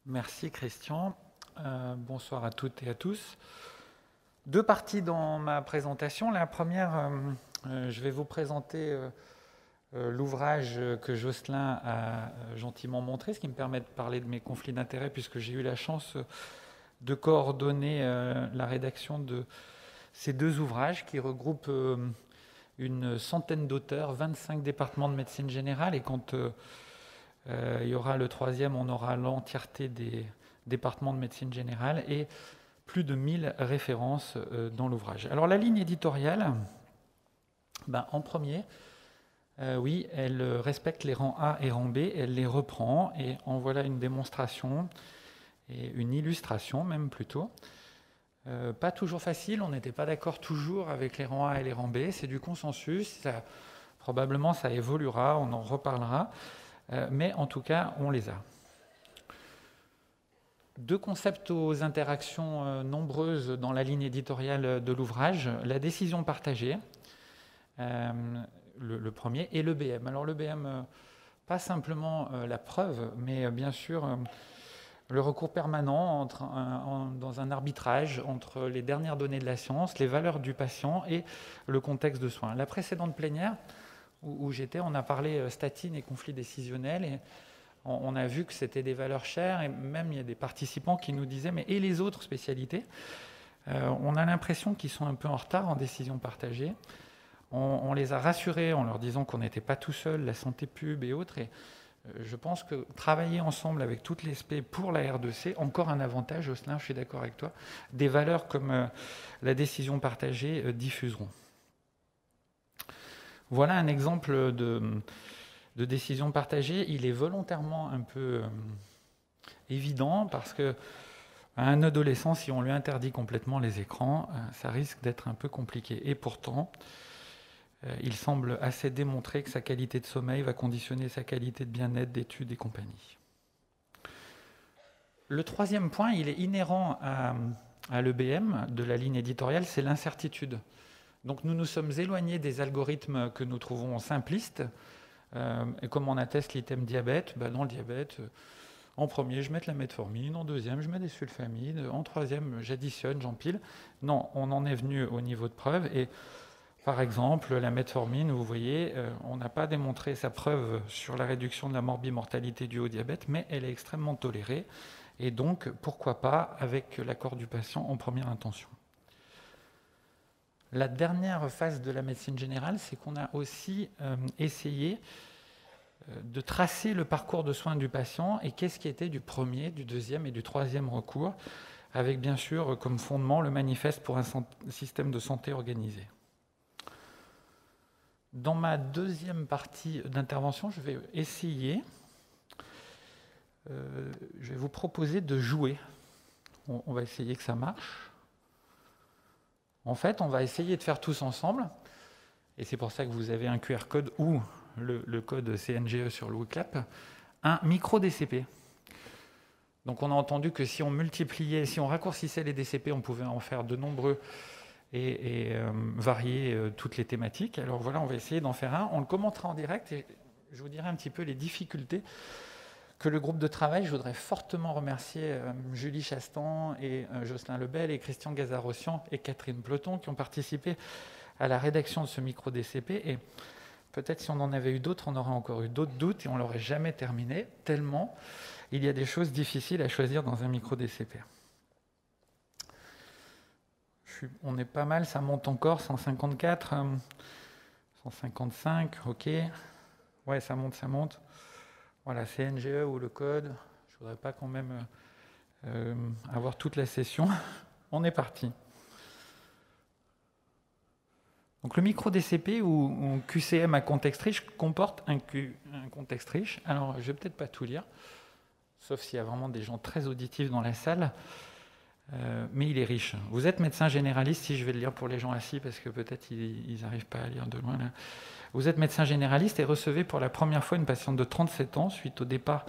Merci Christian. Bonsoir à toutes et à tous. Deux parties dans ma présentation. La première, je vais vous présenter l'ouvrage que Jocelyn a gentiment montré, ce qui me permet de parler de mes conflits d'intérêts puisque j'ai eu la chance de coordonner la rédaction de ces deux ouvrages qui regroupent une centaine d'auteurs, 25 départements de médecine générale, et quand il y aura le troisième, on aura l'entièreté des départements de médecine générale et plus de 1000 références dans l'ouvrage. Alors la ligne éditoriale, en premier, oui, elle respecte les rangs A et rangs B, elle les reprend et en voilà une démonstration et une illustration même plutôt. Pas toujours facile, on n'était pas d'accord toujours avec les rangs A et les rangs B, c'est du consensus, probablement ça évoluera, on en reparlera. Mais en tout cas, on les a. Deux concepts aux interactions nombreuses dans la ligne éditoriale de l'ouvrage, la décision partagée, le premier, et le BM. Alors le BM, pas simplement la preuve, mais bien sûr le recours permanent dans un arbitrage entre les dernières données de la science, les valeurs du patient et le contexte de soins. La précédente plénière, où j'étais, on a parlé statine et conflits décisionnels, et on a vu que c'était des valeurs chères, et même il y a des participants qui nous disaient « mais et les autres spécialités ?» On a l'impression qu'ils sont un peu en retard en décision partagée. On les a rassurés en leur disant qu'on n'était pas tout seul, la santé pub et autres, et je pense que travailler ensemble avec toutes les SP pour la R2C, encore un avantage, Jocelyn, je suis d'accord avec toi, des valeurs comme la décision partagée diffuseront. Voilà un exemple de décision partagée. Il est volontairement un peu évident parce que à un adolescent, si on lui interdit complètement les écrans, ça risque d'être un peu compliqué. Et pourtant, il semble assez démontré que sa qualité de sommeil va conditionner sa qualité de bien-être, d'études et compagnie. Le troisième point, il est inhérent à l'EBM de la ligne éditoriale, c'est l'incertitude. Donc nous nous sommes éloignés des algorithmes que nous trouvons simplistes. Et comme on atteste l'item diabète, dans le diabète, en premier, je mets de la metformine, en deuxième, je mets des sulfamides, en troisième, j'additionne, j'empile. Non, on en est venu au niveau de preuve. Et par exemple, la metformine, vous voyez, on n'a pas démontré sa preuve sur la réduction de la morbimortalité due au diabète, mais elle est extrêmement tolérée. Et donc, pourquoi pas avec l'accord du patient en première intention. La dernière phase de la médecine générale, c'est qu'on a aussi essayé de tracer le parcours de soins du patient et qu'est-ce qui était du premier, du deuxième et du troisième recours, avec bien sûr comme fondement le manifeste pour un système de santé organisé. Dans ma deuxième partie d'intervention, je vais essayer, je vais vous proposer de jouer. On va essayer que ça marche. En fait, on va essayer de faire tous ensemble, et c'est pour ça que vous avez un QR code ou le code CNGE sur le WCLAP, un micro-DCP. Donc on a entendu que si on multipliait, si on raccourcissait les DCP, on pouvait en faire de nombreux et varier toutes les thématiques. Alors voilà, on va essayer d'en faire un. On le commentera en direct et je vous dirai un petit peu les difficultés que le groupe de travail. Je voudrais fortement remercier Julie Chastan et Jocelyn Lebel et Christian Gazarossian et Catherine Ploton qui ont participé à la rédaction de ce micro-DCP. Et peut-être si on en avait eu d'autres, on aurait encore eu d'autres doutes et on ne l'aurait jamais terminé, tellement il y a des choses difficiles à choisir dans un micro-DCP. On est pas mal, ça monte encore, 154, 155, ok. Ouais, ça monte. Voilà, CNGE ou le code. Je ne voudrais pas quand même avoir toute la session. On est parti. Donc le micro-DCP ou QCM à contexte riche comporte un contexte riche. Alors, je ne vais peut-être pas tout lire, sauf s'il y a vraiment des gens très auditifs dans la salle. Mais il est riche. Vous êtes médecin généraliste, si je vais le lire pour les gens assis, parce que peut-être ils n'arrivent pas à lire de loin là. Vous êtes médecin généraliste et recevez pour la première fois une patiente de 37 ans suite au départ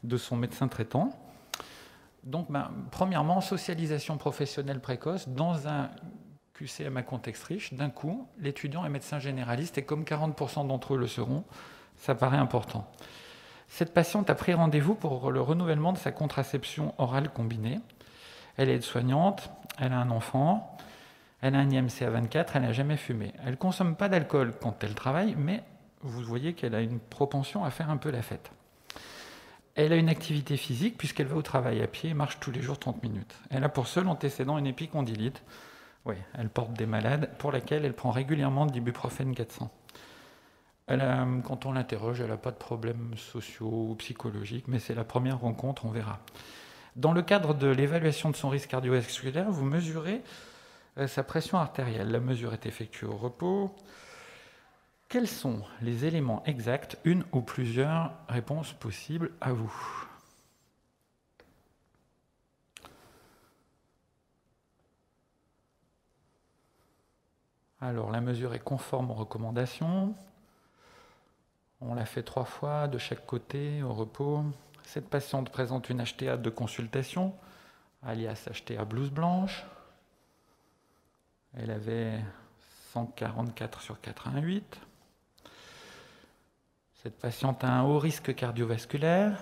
de son médecin traitant. Donc, premièrement, socialisation professionnelle précoce dans un QCM à contexte riche. D'un coup, l'étudiant est médecin généraliste et comme 40% d'entre eux le seront, ça paraît important. Cette patiente a pris rendez-vous pour le renouvellement de sa contraception orale combinée. Elle est aide-soignante, elle a un enfant, elle a un IMC à 24, elle n'a jamais fumé. Elle ne consomme pas d'alcool quand elle travaille, mais vous voyez qu'elle a une propension à faire un peu la fête. Elle a une activité physique puisqu'elle va au travail à pied et marche tous les jours 30 minutes. Elle a pour seul antécédent une épicondylite. Oui, elle porte des malades pour laquelle elle prend régulièrement de l'ibuprofène 400. Quand on l'interroge, elle n'a pas de problèmes sociaux ou psychologiques, mais c'est la première rencontre, on verra. Dans le cadre de l'évaluation de son risque cardiovasculaire, vous mesurez sa pression artérielle. La mesure est effectuée au repos. Quels sont les éléments exacts, une ou plusieurs réponses possibles à vous? Alors, la mesure est conforme aux recommandations. On l'a fait 3 fois, de chaque côté, au repos. Cette patiente présente une HTA de consultation, alias HTA blouse blanche. Elle avait 144 sur 88. Cette patiente a un haut risque cardiovasculaire.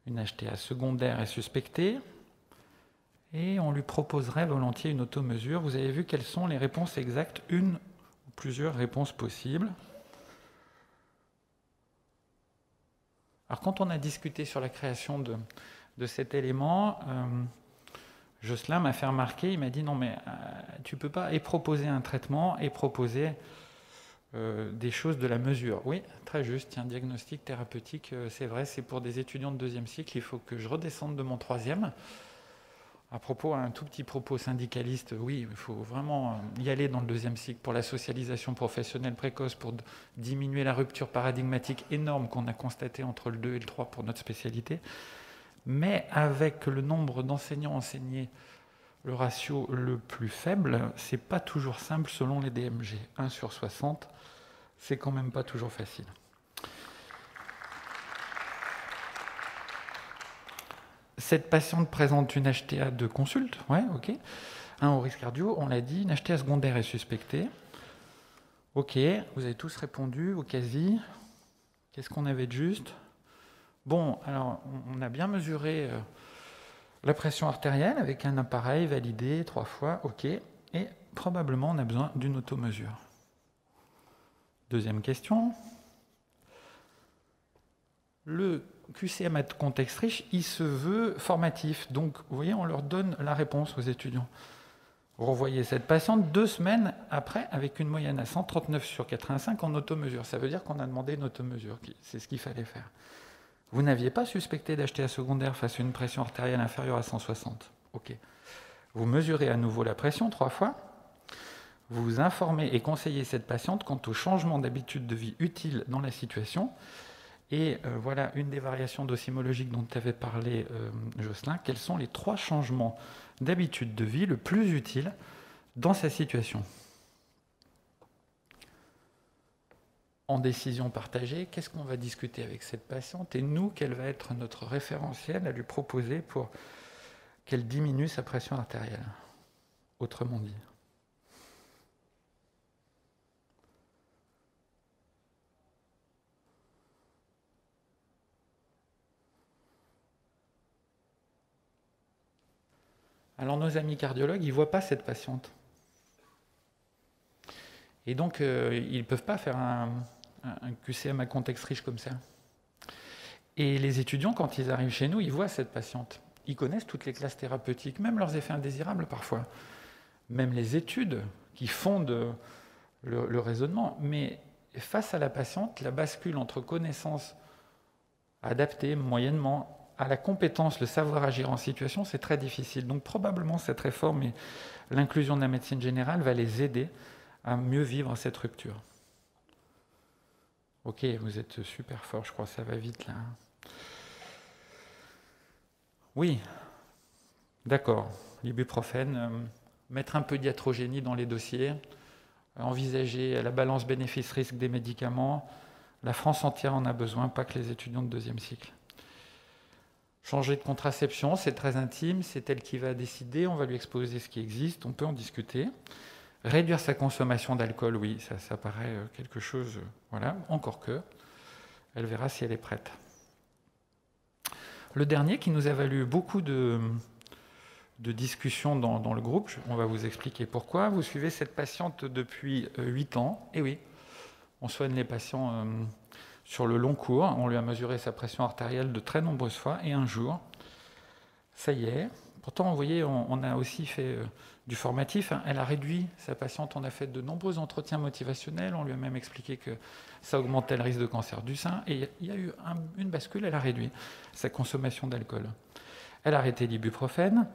Une HTA secondaire est suspectée. Et on lui proposerait volontiers une automesure. Vous avez vu quelles sont les réponses exactes, une ou plusieurs réponses possibles. Alors quand on a discuté sur la création de cet élément, Jocelyn m'a fait remarquer, il m'a dit non mais tu ne peux pas et proposer un traitement et proposer des choses de la mesure. Oui, très juste, un diagnostic thérapeutique, c'est vrai, c'est pour des étudiants de 2e cycle, il faut que je redescende de mon 3e. À propos, un tout petit propos syndicaliste, oui, il faut vraiment y aller dans le 2e cycle pour la socialisation professionnelle précoce, pour diminuer la rupture paradigmatique énorme qu'on a constatée entre le 2 et le 3 pour notre spécialité. Mais avec le nombre d'enseignants enseignés, le ratio le plus faible, c'est pas toujours simple selon les DMG. 1 sur 60, c'est quand même pas toujours facile. Cette patiente présente une HTA de consulte, ouais, ok. Un haut risque cardio, on l'a dit, une HTA secondaire est suspectée. Ok, vous avez tous répondu, au quasi. Qu'est-ce qu'on avait de juste? Bon, alors, on a bien mesuré la pression artérielle avec un appareil validé 3 fois, ok. Et probablement, on a besoin d'une automesure. Deuxième question. Le QCM à contexte riche, il se veut formatif. Donc, vous voyez, on leur donne la réponse aux étudiants. Vous revoyez cette patiente 2 semaines après, avec une moyenne à 139 sur 85 en automesure. Ça veut dire qu'on a demandé une automesure. C'est ce qu'il fallait faire. Vous n'aviez pas suspecté d'HTA secondaire face à une pression artérielle inférieure à 160. Ok. Vous mesurez à nouveau la pression 3 fois. Vous informez et conseillez cette patiente quant au changement d'habitude de vie utile dans la situation. Et voilà une des variations dosimologiques dont avait parlé Jocelyn. Quels sont les 3 changements d'habitude de vie le plus utiles dans sa situation? En décision partagée, qu'est-ce qu'on va discuter avec cette patiente et nous, quel va être notre référentiel à lui proposer pour qu'elle diminue sa pression artérielle, autrement dit? Alors nos amis cardiologues, ils ne voient pas cette patiente. Et donc, ils ne peuvent pas faire un QCM à contexte riche comme ça. Et les étudiants, quand ils arrivent chez nous, ils voient cette patiente. Ils connaissent toutes les classes thérapeutiques, même leurs effets indésirables parfois. Même les études qui fondent le raisonnement. Mais face à la patiente, la bascule entre connaissances adaptées moyennement à la compétence, le savoir agir en situation, c'est très difficile. Donc probablement cette réforme et l'inclusion de la médecine générale va les aider à mieux vivre cette rupture. Ok, vous êtes super fort, je crois que ça va vite là. Oui, d'accord. L'ibuprofène, mettre un peu d'iatrogénie dans les dossiers, envisager la balance bénéfice-risque des médicaments. La France entière en a besoin, pas que les étudiants de 2e cycle. Changer de contraception, c'est très intime, c'est elle qui va décider, on va lui exposer ce qui existe, on peut en discuter. Réduire sa consommation d'alcool, oui, ça paraît quelque chose, voilà, encore que. Elle verra si elle est prête. Le dernier qui nous a valu beaucoup de discussions dans le groupe, on va vous expliquer pourquoi. Vous suivez cette patiente depuis 8 ans, et oui, on soigne les patients sur le long cours, on lui a mesuré sa pression artérielle de très nombreuses fois, et un jour, ça y est. Pourtant, vous voyez, on a aussi fait du formatif. Elle a réduit sa patiente. On a fait de nombreux entretiens motivationnels. On lui a même expliqué que ça augmentait le risque de cancer du sein. Et il y a eu une bascule. Elle a réduit sa consommation d'alcool. Elle a arrêté l'ibuprofène.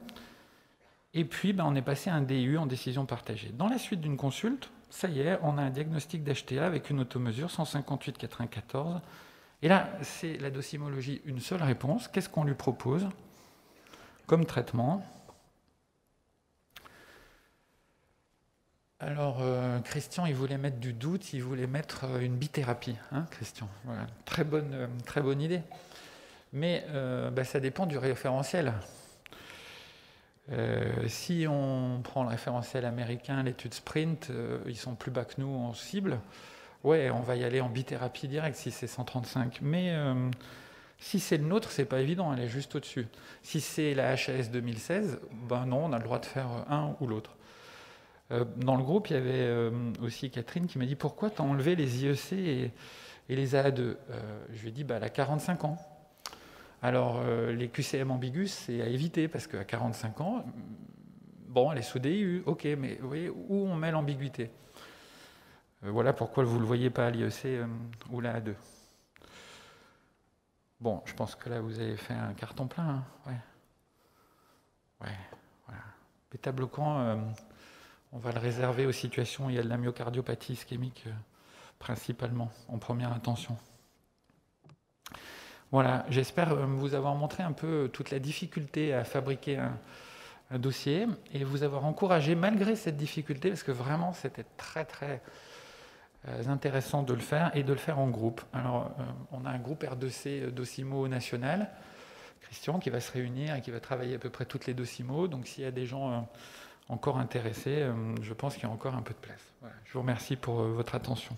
Et puis, on est passé à un DIU en décision partagée. Dans la suite d'une consulte, ça y est, on a un diagnostic d'HTA avec une automesure 158,94. Et là, c'est la docimologie, une seule réponse. Qu'est-ce qu'on lui propose comme traitement? Alors, Christian, il voulait mettre du doute, il voulait mettre une bithérapie, hein, Christian. Voilà. Très bonne idée. Mais ça dépend du référentiel. Si on prend le référentiel américain, l'étude Sprint, ils sont plus bas que nous en cible. Ouais, on va y aller en bithérapie directe si c'est 135. Mais si c'est le nôtre, c'est pas évident, elle est juste au-dessus. Si c'est la HAS 2016, non, on a le droit de faire un ou l'autre. Dans le groupe, il y avait aussi Catherine qui m'a dit « Pourquoi tu as enlevé les IEC et les AA2 ?» Je lui ai dit « Elle a 45 ans. » Alors, les QCM ambigus, c'est à éviter, parce qu'à 45 ans, elle est sous DIU, ok, mais vous voyez, où on met l'ambiguïté? Voilà pourquoi vous ne le voyez pas à l'IEC ou la A2. Bon, je pense que là, vous avez fait un carton plein. Hein, ouais, voilà. Bêta-bloquant, on va le réserver aux situations où il y a de la myocardiopathie ischémique, principalement, en première intention. Voilà, j'espère vous avoir montré un peu toute la difficulté à fabriquer un dossier et vous avoir encouragé, malgré cette difficulté, parce que vraiment, c'était très, très intéressant de le faire et de le faire en groupe. Alors, on a un groupe R2C Docimo national, Christian, qui va se réunir et qui va travailler à peu près toutes les Docimo. Donc, s'il y a des gens encore intéressés, je pense qu'il y a encore un peu de place. Voilà. Je vous remercie pour votre attention.